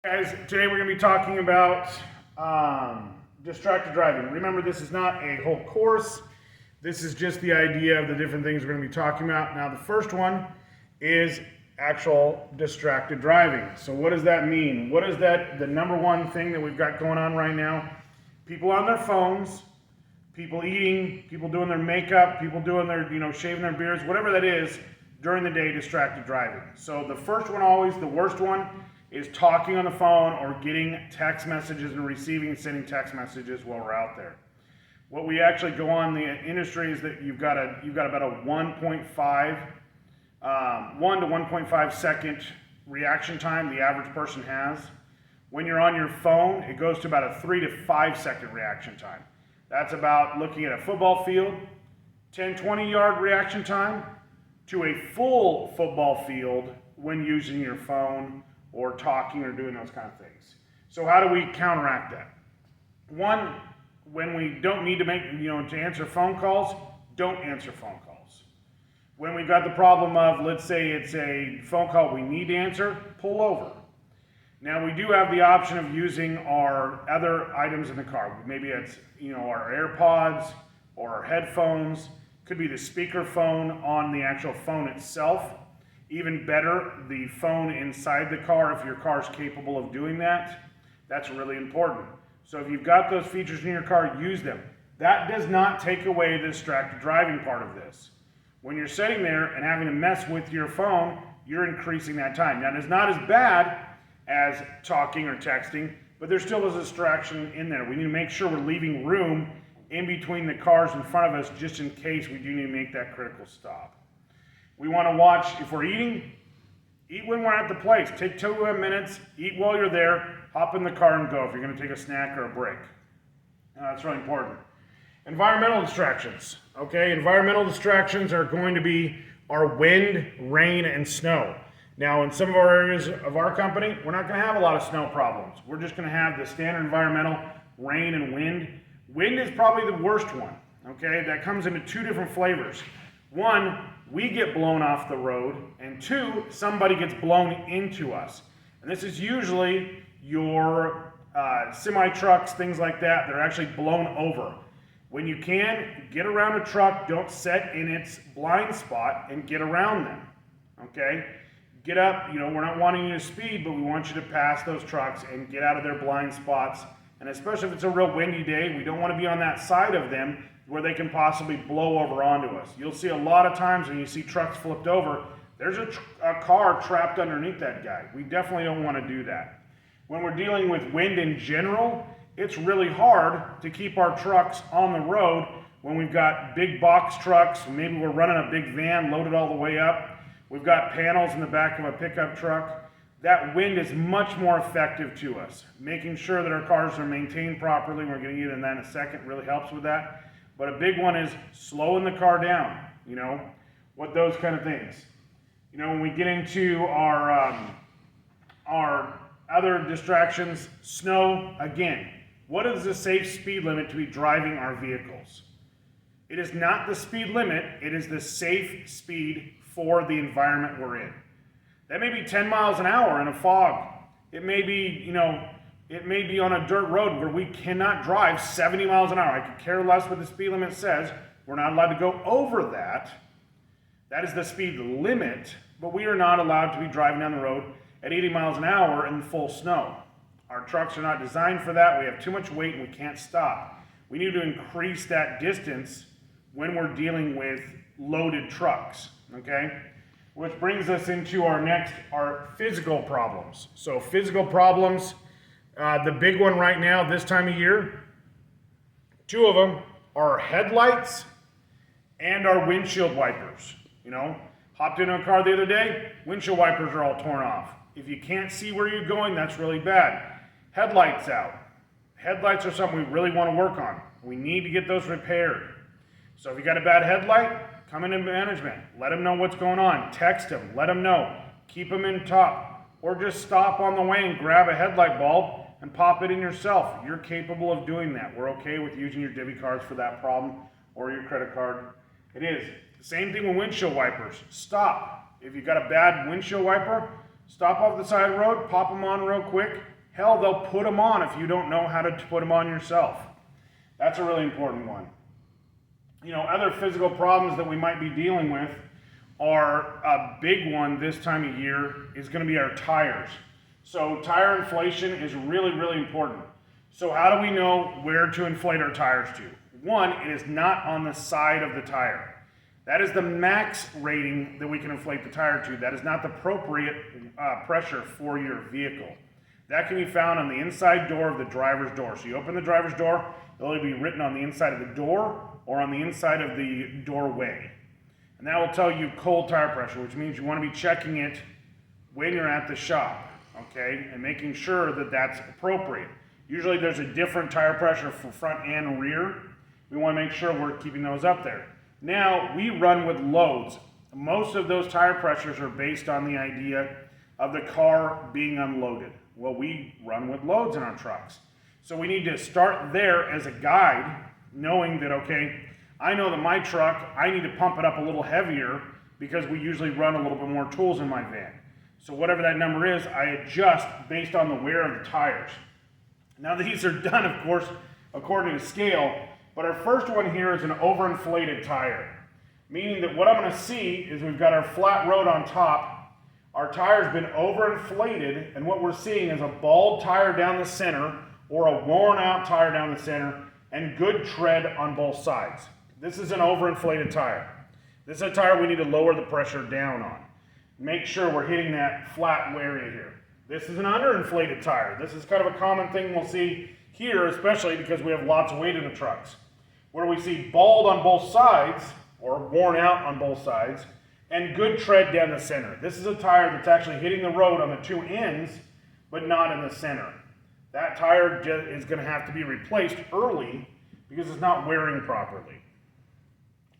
Guys, today we're going to be talking about distracted driving. Remember, this is not a whole course. This is just the idea of the different things we're going to be talking about. Now, the first one is actual distracted driving. So what does that mean? What is that? The number one thing that we've got going on right now? People on their phones, people eating, people doing their makeup, people doing their, shaving their beards, whatever that is, during the day, distracted driving. So the first one, always the worst one, is talking on the phone or getting text messages and receiving and sending text messages while we're out there. What we actually go on the industry is that you've got about a 1 to 1.5 second reaction time the average person has. When you're on your phone, it goes to about a 3 to 5 second reaction time. That's about looking at a football field, 10, 20 yard reaction time to a full football field when using your phone or talking or doing those kind of things. So how do we counteract that? One, when we don't need to to answer phone calls, don't answer phone calls. When we've got the problem of, let's say it's a phone call we need to answer, pull over. Now we do have the option of using our other items in the car. Maybe it's, our AirPods or our headphones. Could be the speaker phone on the actual phone itself. Even better, the phone inside the car, if your car is capable of doing that. That's really important. So if you've got those features in your car, use them. That does not take away the distracted driving part of this. When you're sitting there and having to mess with your phone, you're increasing that time. Now, it's not as bad as talking or texting, but there still is a distraction in there. We need to make sure we're leaving room in between the cars in front of us just in case we do need to make that critical stop. We want to watch, if we're eating, eat when we're at the place. Take 2 minutes, eat while you're there, hop in the car and go if you're going to take a snack or a break. That's really important. Environmental distractions. Okay, environmental distractions are going to be our wind, rain, and snow. Now, in some of our areas of our company, we're not going to have a lot of snow problems. We're just going to have the standard environmental rain and wind. Wind is probably the worst one. Okay, that comes into 2 different flavors. One, we get blown off the road, and 2, somebody gets blown into us. And this is usually your semi-trucks, things like that. They're actually blown over. When you can, get around a truck, don't set in its blind spot, and get around them, okay? Get up, we're not wanting you to speed, but we want you to pass those trucks and get out of their blind spots. And especially if it's a real windy day, we don't want to be on that side of them where they can possibly blow over onto us. You'll see a lot of times when you see trucks flipped over, there's a car trapped underneath that guy. We definitely don't want to do that. When we're dealing with wind in general, it's really hard to keep our trucks on the road when we've got big box trucks, maybe we're running a big van loaded all the way up. We've got panels in the back of a pickup truck. That wind is much more effective to us. Making sure that our cars are maintained properly, we're going to get into that in a second, really helps with that. But a big one is slowing the car down, what those kind of things. When we get into our other distractions, snow, again, what is the safe speed limit to be driving our vehicles? It is not the speed limit, it is the safe speed for the environment we're in. That may be 10 miles an hour in a fog. It may be, it may be on a dirt road where we cannot drive 70 miles an hour. I could care less what the speed limit says. We're not allowed to go over that. That is the speed limit, but we are not allowed to be driving down the road at 80 miles an hour in full snow. Our trucks are not designed for that. We have too much weight and we can't stop. We need to increase that distance when we're dealing with loaded trucks, okay? Which brings us into our physical problems. So physical problems, the big one right now this time of year, 2 of them are headlights and our windshield wipers. Hopped into a car the other day, windshield wipers are all torn off. If you can't see where you're going, that's really bad. Headlights out. Headlights are something we really want to work on. We need to get those repaired. So if you got a bad headlight, come into management. Let them know what's going on. Text them. Let them know. Keep them in top. Or just stop on the way and grab a headlight bulb and pop it in yourself. You're capable of doing that. We're okay with using your debit cards for that problem or your credit card. It is. Same thing with windshield wipers. Stop. If you've got a bad windshield wiper, Stop off the side of the road, pop them on real quick. Hell, they'll put them on if you don't know how to put them on yourself. That's a really important one. Other physical problems that we might be dealing with are a big one this time of year is going to be our tires. So tire inflation is really, really important. So how do we know where to inflate our tires to? One, it is not on the side of the tire. That is the max rating that we can inflate the tire to. That is not the appropriate pressure for your vehicle. That can be found on the inside door of the driver's door. So you open the driver's door, it'll either be written on the inside of the door or on the inside of the doorway. And that will tell you cold tire pressure, which means you want to be checking it when you're at the shop, okay? And making sure that that's appropriate. Usually there's a different tire pressure for front and rear. We want to make sure we're keeping those up there. Now, we run with loads. Most of those tire pressures are based on the idea of the car being unloaded. Well, we run with loads in our trucks. So we need to start there as a guide, knowing that, okay, I know that my truck, I need to pump it up a little heavier because we usually run a little bit more tools in my van. So whatever that number is, I adjust based on the wear of the tires. Now these are done, of course, according to scale, but our first one here is an overinflated tire. Meaning that what I'm going to see is we've got our flat road on top, our tire's been overinflated, and what we're seeing is a bald tire down the center or a worn out tire down the center and good tread on both sides. This is an overinflated tire. This is a tire we need to lower the pressure down on. Make sure we're hitting that flat area here. This is an underinflated tire. This is kind of a common thing we'll see here, especially because we have lots of weight in the trucks, where we see bald on both sides or worn out on both sides and good tread down the center. This is a tire that's actually hitting the road on the two ends, but not in the center. That tire is going to have to be replaced early because it's not wearing properly.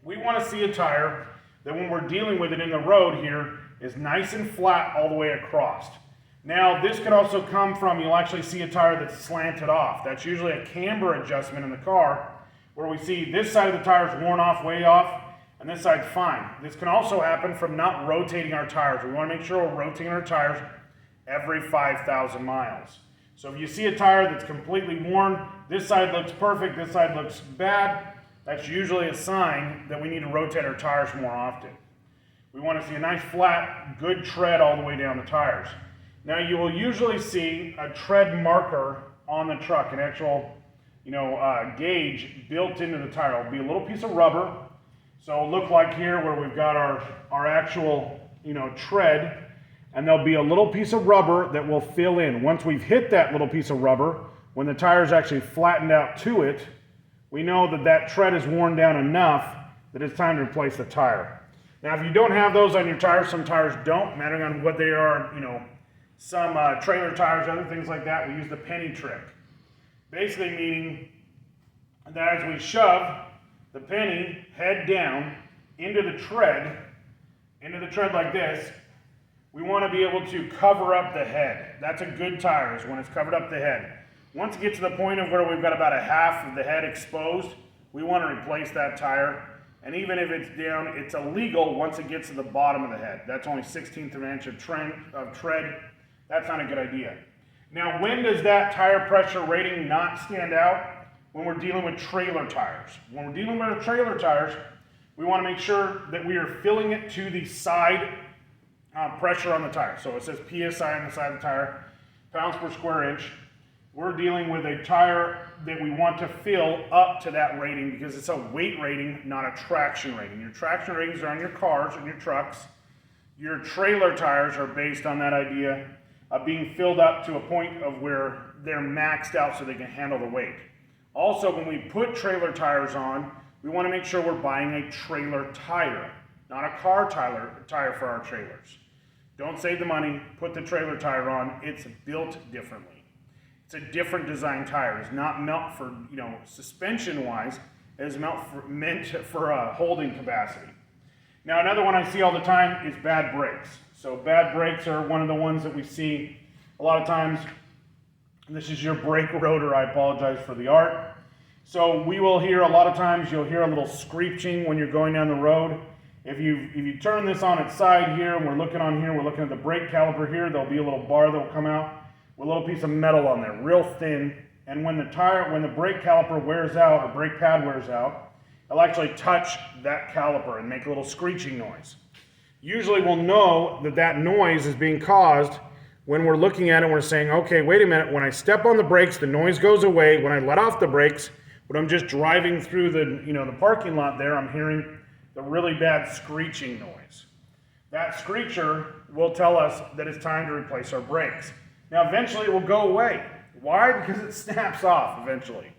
We want to see a tire that when we're dealing with it in the road here is nice and flat all the way across. Now this could also come from, you'll actually see a tire that's slanted off. That's usually a camber adjustment in the car where we see this side of the tire is worn off, way off, and this side's fine. This can also happen from not rotating our tires. We want to make sure we're rotating our tires every 5,000 miles. So if you see a tire that's completely worn, this side looks perfect, this side looks bad, that's usually a sign that we need to rotate our tires more often. We want to see a nice flat, good tread all the way down the tires. Now you will usually see a tread marker on the truck, an actual gauge built into the tire. It'll be a little piece of rubber. So it'll look like here where we've got our actual tread, and there'll be a little piece of rubber that will fill in. Once we've hit that little piece of rubber, when the tire's actually flattened out to it, we know that that tread is worn down enough that it's time to replace the tire. Now if you don't have those on your tires, some tires don't, depending on what they are, some trailer tires, other things like that, we use the penny trick. Basically meaning that as we shove the penny head down into the tread like this, we want to be able to cover up the head. That's a good tire, is when it's covered up the head. Once it gets to the point of where we've got about a half of the head exposed, we want to replace that tire. And even if it's down, it's illegal once it gets to the bottom of the head. That's only 1/16 of an inch of tread. That's not a good idea. Now, when does that tire pressure rating not stand out? When we're dealing with trailer tires. When we're dealing with trailer tires, we want to make sure that we are filling it to the side pressure on the tire. So it says PSI on the side of the tire, pounds per square inch. We're dealing with a tire that we want to fill up to that rating because it's a weight rating, not a traction rating. Your traction ratings are on your cars and your trucks. Your trailer tires are based on that idea of being filled up to a point of where they're maxed out so they can handle the weight. Also, when we put trailer tires on, we want to make sure we're buying a trailer tire, not a car tire for our trailers. Don't save the money, put the trailer tire on. It's built differently. It's a different design tire. It's not meant for, suspension-wise. It is meant for holding capacity. Now, another one I see all the time is bad brakes. So bad brakes are one of the ones that we see a lot of times. This is your brake rotor. I apologize for the art. So we will hear a lot of times, you'll hear a little screeching when you're going down the road. If you turn this on its side here, and we're looking on here, we're looking at the brake caliper here, there'll be a little bar that'll come out with a little piece of metal on there, real thin. And when the brake caliper wears out, or brake pad wears out, it'll actually touch that caliper and make a little screeching noise. Usually we'll know that that noise is being caused when we're looking at it and we're saying, okay, wait a minute, when I step on the brakes, the noise goes away. When I let off the brakes, when I'm just driving through the parking lot there, I'm hearing the really bad screeching noise. That screecher will tell us that it's time to replace our brakes. Now, eventually it will go away. Why? Because it snaps off eventually.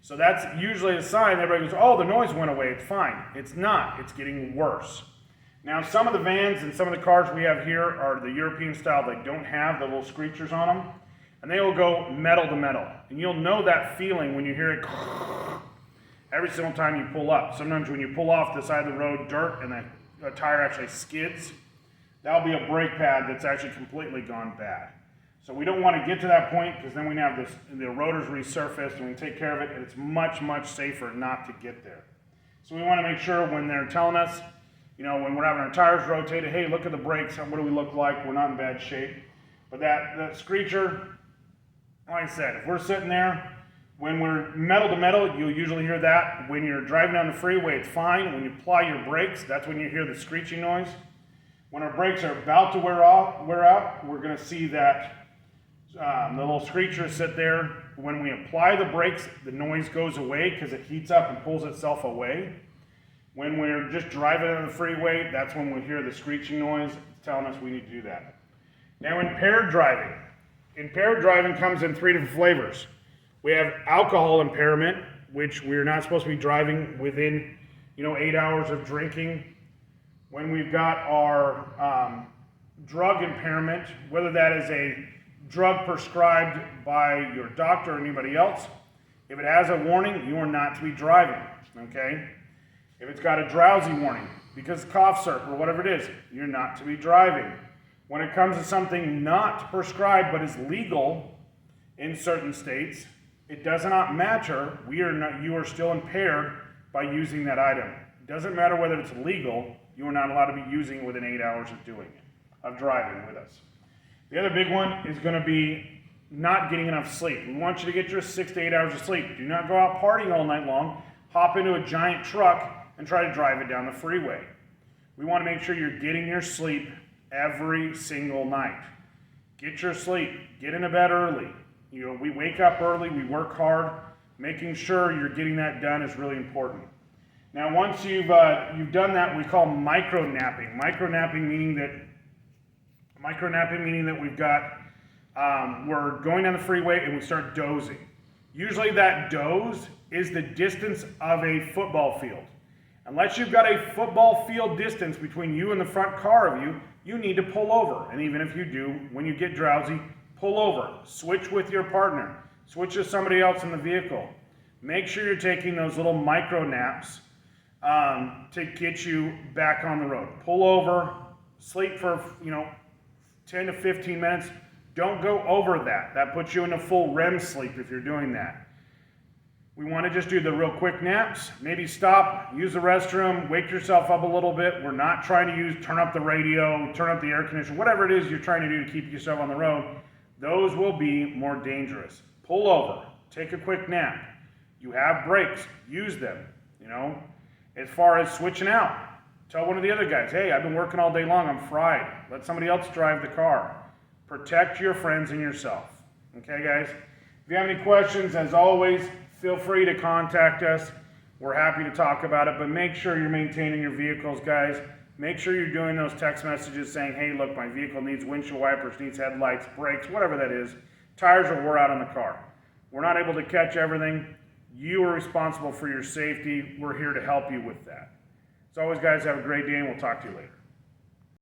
So that's usually a sign. Everybody goes, oh, the noise went away, it's fine. It's not, it's getting worse. Now, some of the vans and some of the cars we have here are the European style. They don't have the little screechers on them, and they will go metal to metal. And you'll know that feeling when you hear it every single time you pull up. Sometimes when you pull off the side of the road, dirt, and the tire actually skids, that'll be a brake pad that's actually completely gone bad. So we don't want to get to that point, because then we have the rotors resurfaced and we take care of it, and it's much, much safer not to get there. So we want to make sure when they're telling us, when we're having our tires rotated, hey, look at the brakes, what do we look like? We're not in bad shape. But that screecher, like I said, if we're sitting there, when we're metal to metal, you'll usually hear that. When you're driving down the freeway, it's fine. When you apply your brakes, that's when you hear the screeching noise. When our brakes are about to wear out, we're going to see that the little screecher sit there. When we apply the brakes, the noise goes away because it heats up and pulls itself away. When we're just driving on the freeway, that's when we hear the screeching noise. It's telling us we need to do that. Now, impaired driving. Impaired driving comes in 3 different flavors. We have alcohol impairment, which we're not supposed to be driving within, 8 hours of drinking. When we've got our drug impairment, whether that is a drug prescribed by your doctor or anybody else, if it has a warning, you are not to be driving, okay? If it's got a drowsy warning, because cough syrup or whatever it is, you're not to be driving. When it comes to something not prescribed but is legal in certain states, it does not matter. You are still impaired by using that item. It doesn't matter whether it's legal, you are not allowed to be using it within 8 hours of doing it, of driving with us. The other big one is going to be not getting enough sleep. We want you to get your 6 to 8 hours of sleep. Do not go out partying all night long, hop into a giant truck, and try to drive it down the freeway. We want to make sure you're getting your sleep every single night. Get your sleep. Get into bed early. We wake up early, we work hard. Making sure you're getting that done is really important. Now, once you've done that, we call micro napping. Micro napping meaning that we've got we're going down the freeway and we start dozing. Usually that doze is the distance of a football field. Unless you've got a football field distance between you and the front car of you, you need to pull over. And even if you do, when you get drowsy, pull over. Switch with your partner. Switch with somebody else in the vehicle. Make sure you're taking those little micro naps to get you back on the road. Pull over, sleep for 10 to 15 minutes. Don't go over that. That puts you in a full REM sleep if you're doing that. We want to just do the real quick naps. Maybe stop, use the restroom, wake yourself up a little bit. We're not trying to turn up the radio, turn up the air conditioner, whatever it is you're trying to do to keep yourself on the road. Those will be more dangerous. Pull over, take a quick nap. You have brakes, use them. As far as switching out, tell one of the other guys, hey, I've been working all day long, I'm fried. Let somebody else drive the car. Protect your friends and yourself. Okay, guys? If you have any questions, as always, feel free to contact us. We're happy to talk about it, but make sure you're maintaining your vehicles, guys. Make sure you're doing those text messages saying, hey, look, my vehicle needs windshield wipers, needs headlights, brakes, whatever that is. Tires are wore out on the car. We're not able to catch everything. You are responsible for your safety. We're here to help you with that. As always, guys, have a great day, and we'll talk to you later.